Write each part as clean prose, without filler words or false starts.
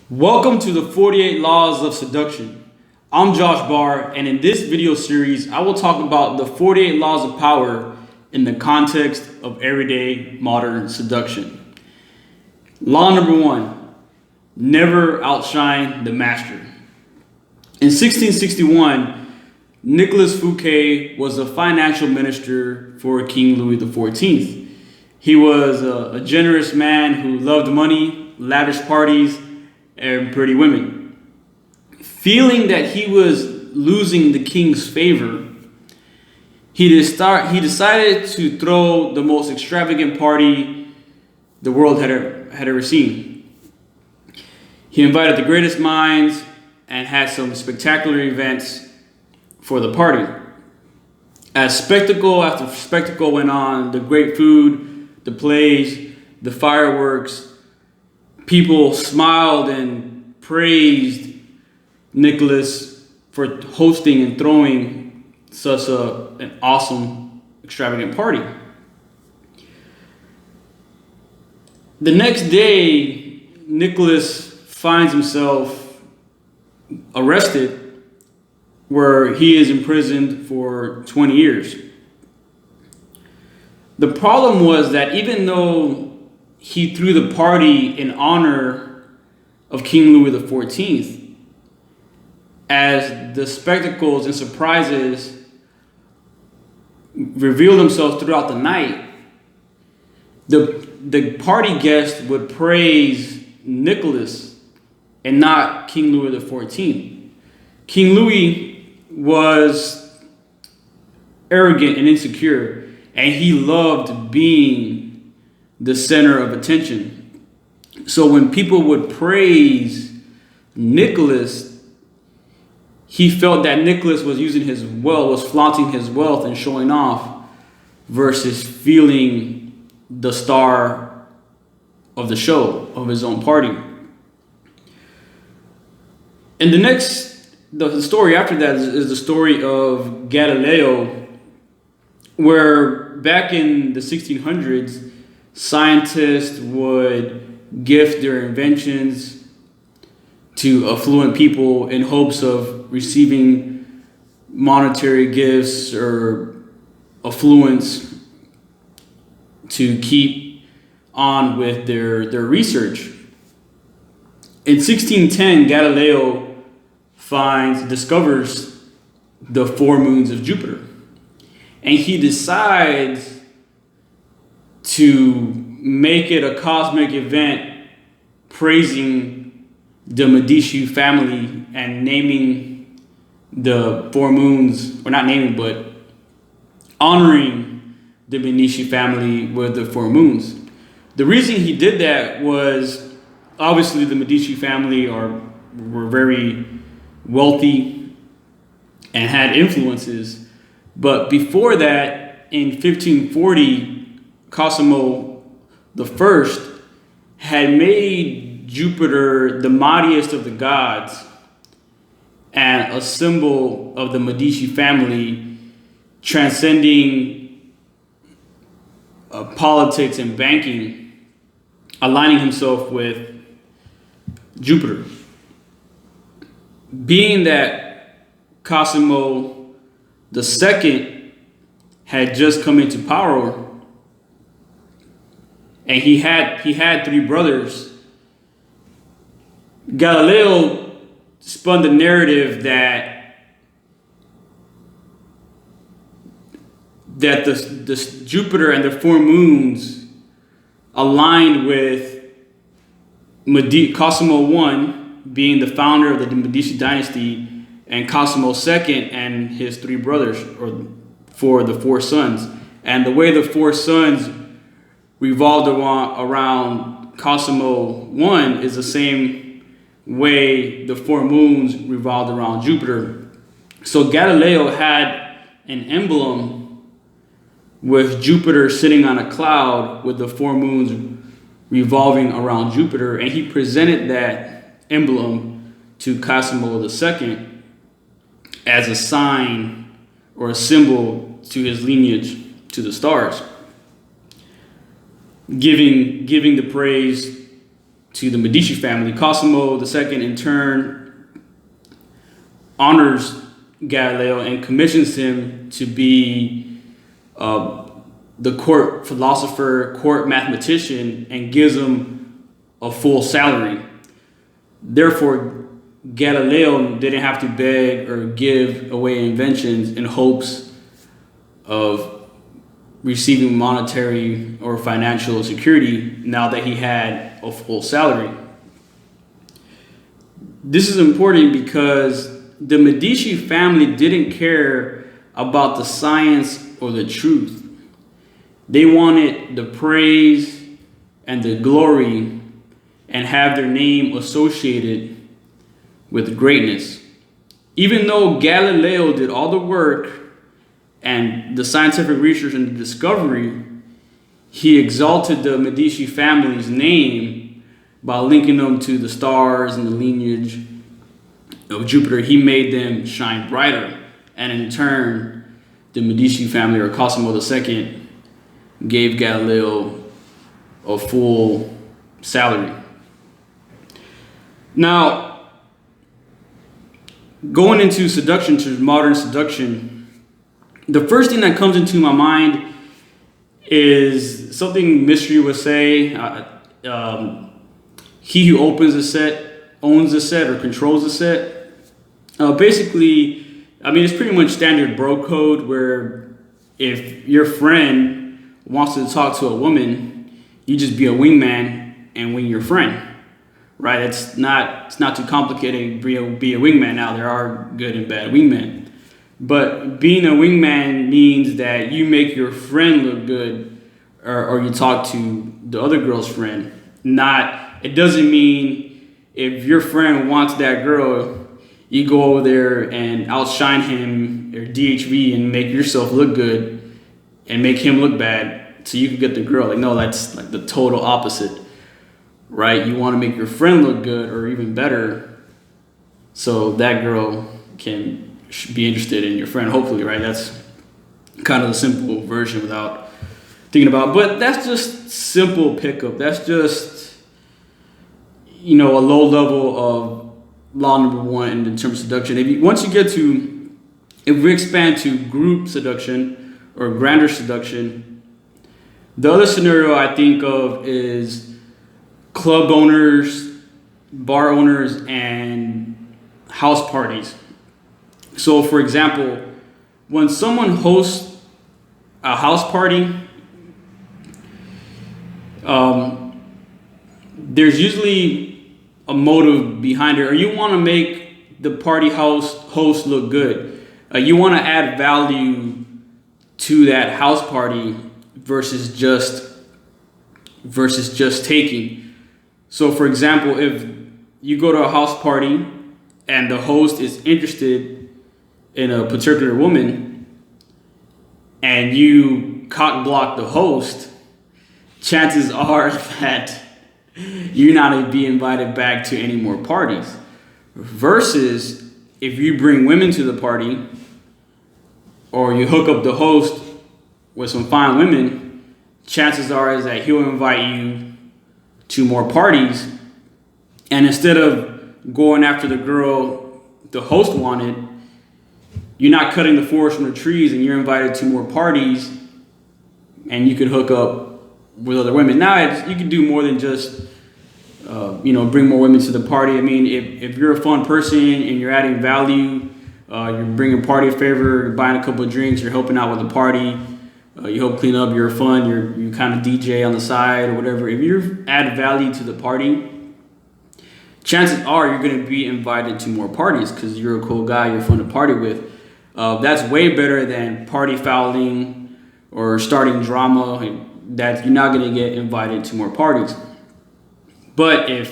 Welcome to the 48 Laws of Seduction. I'm Josh Barr, and in this video series, I will talk about the 48 Laws of Power in the context of everyday modern seduction. Law number 1, never outshine the master. In 1661, Nicolas Fouquet was a financial minister for King Louis XIV. He was a generous man who loved money, lavish parties, and pretty women. Feeling that he was losing the king's favor, he decided to throw the most extravagant party the world had ever seen. He invited the greatest minds and had some spectacular events for the party. As spectacle after spectacle went on, the great food, the plays, the fireworks, people smiled and praised Nicholas for hosting and throwing such an awesome, extravagant party. The next day, Nicholas finds himself arrested, where he is imprisoned for 20 years. The problem was that even though he threw the party in honor of King Louis XIV, as the spectacles and surprises revealed themselves throughout the night, the party guests would praise Nicholas and not King Louis XIV. King Louis was arrogant and insecure, and he loved being the center of attention. So when people would praise Nicholas, he felt that Nicholas was using his wealth, was flaunting his wealth and showing off, versus feeling the star of the show, of his own party. And the story after that is the story of Galileo, where back in the 1600s, scientists would gift their inventions to affluent people in hopes of receiving monetary gifts or affluence to keep on with their research. In 1610, Galileo discovers the four moons of Jupiter, and he decides to make it a cosmic event praising the Medici family and naming the four moons, or not naming, but honoring the Medici family with the four moons. The reason he did that was, obviously the Medici family were very wealthy and had influences, but before that, in 1540, Cosimo I had made Jupiter the mightiest of the gods and a symbol of the Medici family, transcending politics and banking, aligning himself with Jupiter. Being that Cosimo II had just come into power, and he had three brothers, Galileo spun the narrative that the Jupiter and the four moons aligned with Cosimo I being the founder of the Medici dynasty, and Cosimo II and his three brothers, or the four sons. And the way the four sons revolved around Cosimo I is the same way the four moons revolved around Jupiter. So Galileo had an emblem with Jupiter sitting on a cloud with the four moons revolving around Jupiter, and he presented that emblem to Cosimo II as a sign or a symbol to his lineage to the stars, giving the praise to the Medici family. Cosimo II, in turn, honors Galileo and commissions him to be the court philosopher, court mathematician, and gives him a full salary. Therefore, Galileo didn't have to beg or give away inventions in hopes of receiving monetary or financial security now that he had a full salary. This is important because the Medici family didn't care about the science or the truth. They wanted the praise and the glory and have their name associated with greatness. Even though Galileo did all the work and the scientific research and the discovery, he exalted the Medici family's name by linking them to the stars and the lineage of Jupiter. He made them shine brighter. And in turn, the Medici family, or Cosimo II, gave Galileo a full salary. Now, going into seduction, to modern seduction, the first thing that comes into my mind is something Mystery would say. He who opens a set owns a set or controls a set. Basically, I mean, it's pretty much standard bro code where if your friend wants to talk to a woman, you just be a wingman and wing your friend, right? It's not too complicated. Be a wingman. Now, there are good and bad wingmen, but being a wingman means that you make your friend look good, or you talk to the other girl's friend. It doesn't mean if your friend wants that girl, you go over there and outshine him or DHV and make yourself look good and make him look bad so you can get the girl. Like, no, that's like the total opposite, right? You want to make your friend look good or even better so that girl can be interested in your friend, hopefully, right? That's kind of the simple version without thinking about, but that's just simple pickup. That's just, a low level of law number one in terms of seduction. If we expand to group seduction or grander seduction, the other scenario I think of is club owners, bar owners, and house parties. So, for example, when someone hosts a house party, there's usually a motive behind it, or you want to make the party host look good. You want to add value to that house party versus just taking. So, for example, if you go to a house party and the host is interested in a particular woman and you cock block the host, chances are that you're not going to be invited back to any more parties. Versus if you bring women to the party or you hook up the host with some fine women, chances are is that he'll invite you to more parties. And instead of going after the girl the host wanted, you're not cutting the forest from the trees and you're invited to more parties and you can hook up with other women. Now, you can do more than just, bring more women to the party. I mean, if you're a fun person and you're adding value, you're bringing party favor, you're buying a couple of drinks, you're helping out with the party, you help clean up, you're fun, you kind of DJ on the side or whatever. If you add value to the party, chances are you're going to be invited to more parties because you're a cool guy, you're fun to party with. That's way better than party fouling or starting drama. That you're not going to get invited to more parties. But it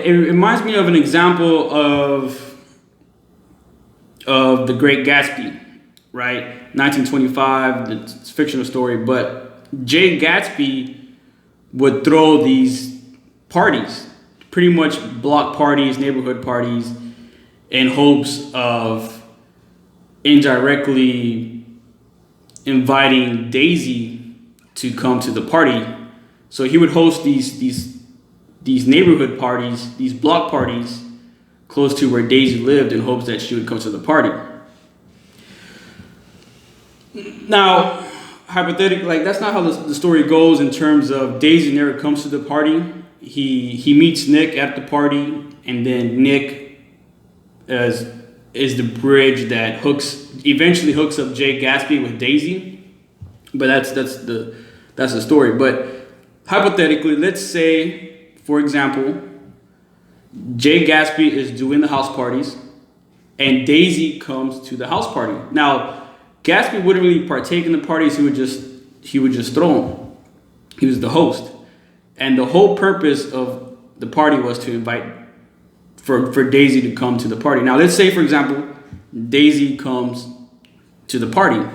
reminds me of an example of The Great Gatsby, right? 1925, it's a fictional story, but Jay Gatsby would throw these parties, pretty much block parties, neighborhood parties, in hopes of indirectly inviting Daisy to come to the party So he would host these neighborhood parties, these block parties, close to where Daisy lived, in hopes that she would come to the party. Now, hypothetically, like, that's not how the story goes in terms of Daisy never comes to the party. He meets Nick at the party, and then Nick is the bridge that eventually hooks up Jay Gatsby with Daisy. But that's the story. But hypothetically, let's say, for example, Jay Gatsby is doing the house parties, and Daisy comes to the house party. Now, Gatsby wouldn't really partake in the parties. He would just throw them. He was the host, and the whole purpose of the party was to invite for Daisy to come to the party. Now, let's say, for example, Daisy comes to the party,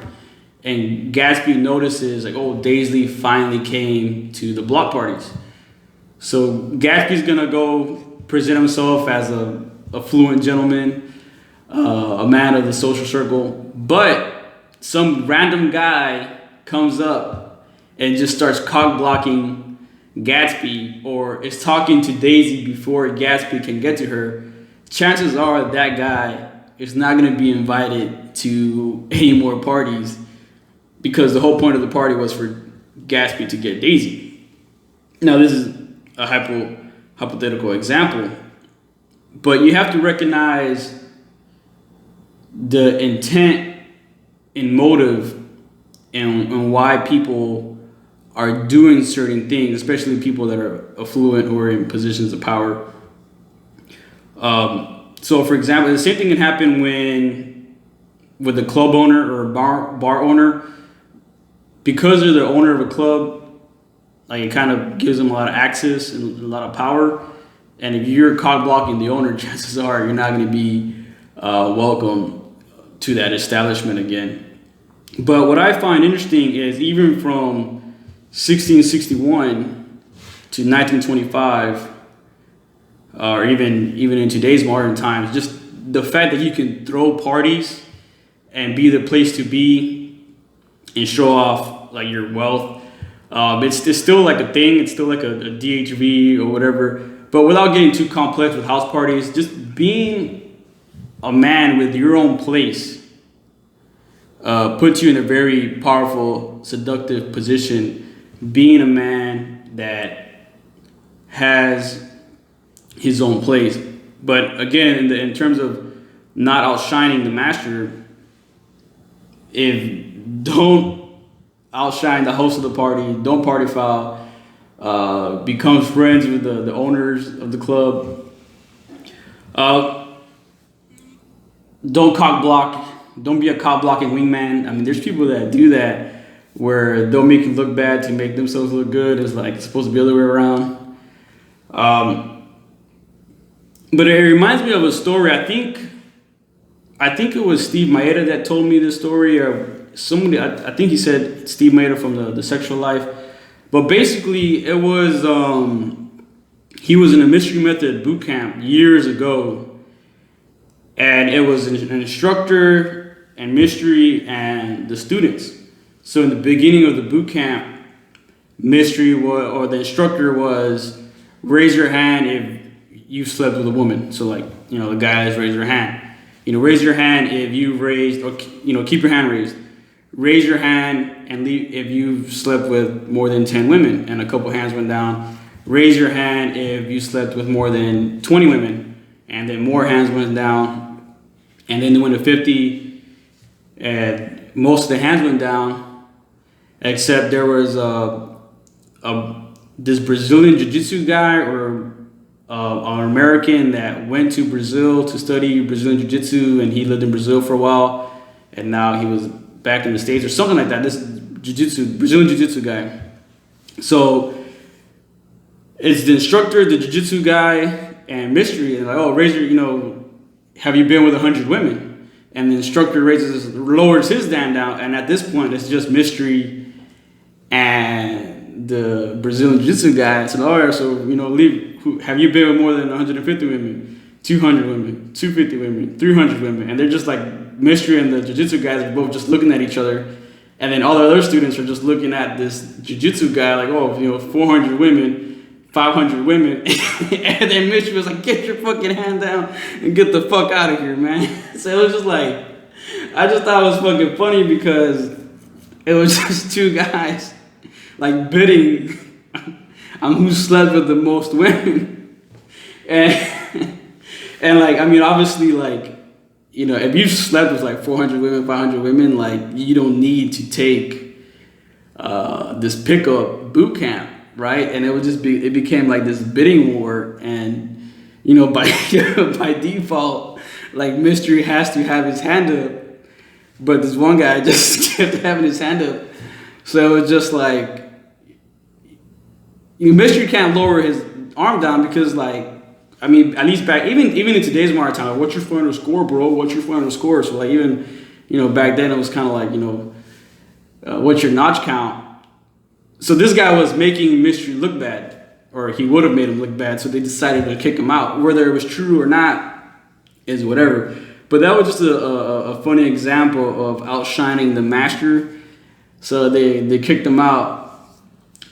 and Gatsby notices, like, oh, Daisy finally came to the block parties. So Gatsby's gonna go present himself as a affluent gentleman, a man of the social circle, but some random guy comes up and just starts cock blocking Gatsby, or is talking to Daisy before Gatsby can get to her. Chances are that guy is not going to be invited to any more parties, because the whole point of the party was for Gatsby to get Daisy. Now, this is a hypothetical example, but you have to recognize the intent and motive and why people are doing certain things, especially people that are affluent or in positions of power. So, for example, the same thing can happen with a club owner or a bar owner. Because they're the owner of a club, like, it kind of gives them a lot of access and a lot of power. And if you're cock blocking the owner, chances are you're not going to be welcome to that establishment again. But what I find interesting is, even from 1661 to 1925, or even in today's modern times, just the fact that you can throw parties and be the place to be and show off, like, your wealth, it's still like a thing. It's still like a DHV or whatever. But without getting too complex with house parties, just being a man with your own place puts you in a very powerful, seductive position. Being a man that has his own place. But again, in terms of not outshining the master, don't outshine the host of the party, don't party foul, becomes friends with the owners of the club. Don't cock block. Don't be a cock blocking wingman. I mean, there's people that do that, where they'll make you look bad to make themselves look good. It's like it's supposed to be the other way around. But it reminds me of a story. I think it was Steve Maeda that told me this story, or somebody. I think he said Steve Maeda from the Sexual Life. But basically, it was he was in a mystery method boot camp years ago, and it was an instructor and mystery and the students. So in the beginning of the boot camp, mystery or the instructor was, raise your hand if you slept with a woman. So, like, the guys raise their hand. Raise your hand if you've raised, or keep your hand raised. Raise your hand and leave if you've slept with more than 10 women, and a couple hands went down. Raise your hand if you slept with more than 20 women, and then more hands went down. And then they went to 50, and most of the hands went down, except there was this Brazilian jiu-jitsu guy, or an American that went to Brazil to study Brazilian jiu-jitsu, and he lived in Brazil for a while, and now he was back in the States or something like that. This Brazilian jiu-jitsu guy. So it's the instructor, the jiu-jitsu guy, and mystery, and like, oh, raise your, have you been with 100 women? And the instructor lowers his hand down, and at this point it's just mystery and the Brazilian jiu-jitsu guy. So, all right, so have you been with more than 150 women, 200 women, 250 women, 300 women? And they're just like, mystery and the jiu-jitsu guys are both just looking at each other, And then all the other students are just looking at this jujitsu guy like, oh, 400 women, 500 women. And then Mitch was like, get your fucking hand down and get the fuck out of here, man. So it was just like, I just thought it was fucking funny because it was just two guys like bidding on who slept with the most women. And like, I mean, obviously, like, if you slept with like 400 women, 500 women, like, you don't need to take this pickup boot camp, right? And it became like this bidding war. And, by default, like, Mystery has to have his hand up. But this one guy just kept having his hand up. So it was just like, Mystery can't lower his arm down because, like, I mean, at least back, even in today's modern time, like, what's your final score, bro? What's your final score? So, like, even, back then it was kind of like, what's your notch count? So this guy was making Mystery look bad, or he would have made him look bad. So they decided to kick him out. Whether it was true or not is whatever. But that was just a funny example of outshining the master. So they kicked him out.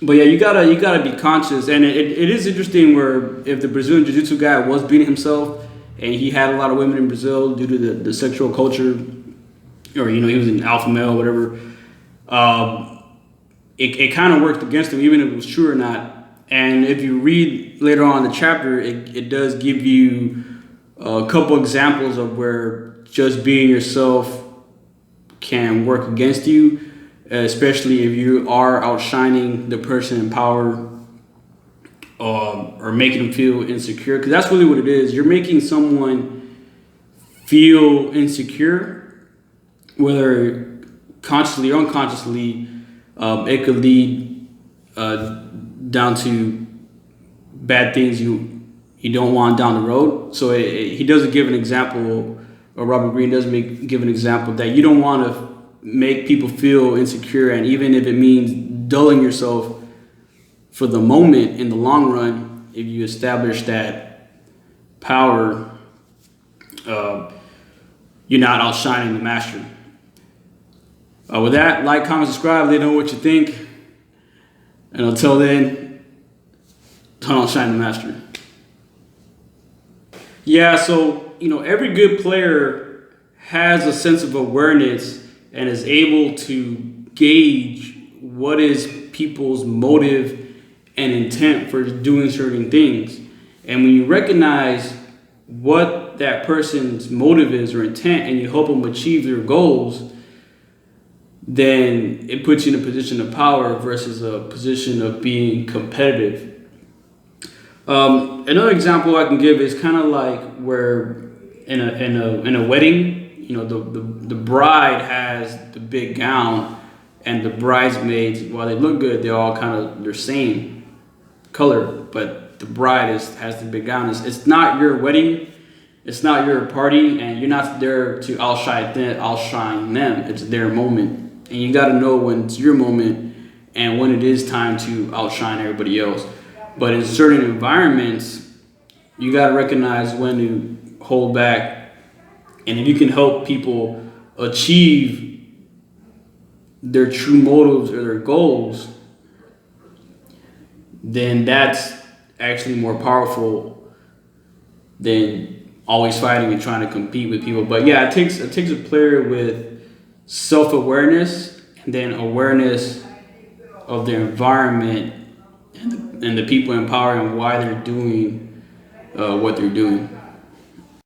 But yeah, you gotta be conscious, and it is interesting where if the Brazilian Jiu-Jitsu guy was beating himself, and he had a lot of women in Brazil due to the sexual culture, or he was an alpha male, whatever. It kind of worked against him, even if it was true or not. And if you read later on in the chapter, it does give you a couple examples of where just being yourself can work against you. Especially if you are outshining the person in power, or making them feel insecure, because that's really what it is. You're making someone feel insecure, whether consciously or unconsciously. It could lead down to bad things you don't want down the road. So he doesn't give an example, or Robert Greene does give an example that you don't want to make people feel insecure, and even if it means dulling yourself for the moment, in the long run, if you establish that power, you're not outshining the master. With that, like, comment, subscribe, let me know what you think, and until then, don't outshine the master. Yeah, so every good player has a sense of awareness and is able to gauge what is people's motive and intent for doing certain things. And when you recognize what that person's motive is or intent, and you help them achieve their goals, then it puts you in a position of power versus a position of being competitive. Another example I can give is kind of like where in a wedding, the bride has the big gown, and the bridesmaids, while they look good, they're all kind of the same color, but the bride has the big gown. It's not your wedding, it's not your party, and you're not there to outshine them. It's their moment, and you got to know when it's your moment and when it is time to outshine everybody else. But in certain environments, you got to recognize when to hold back. And if you can help people achieve their true motives or their goals, then that's actually more powerful than always fighting and trying to compete with people. But yeah, it takes a player with self-awareness, and then awareness of their environment and the people in power and why they're doing what they're doing.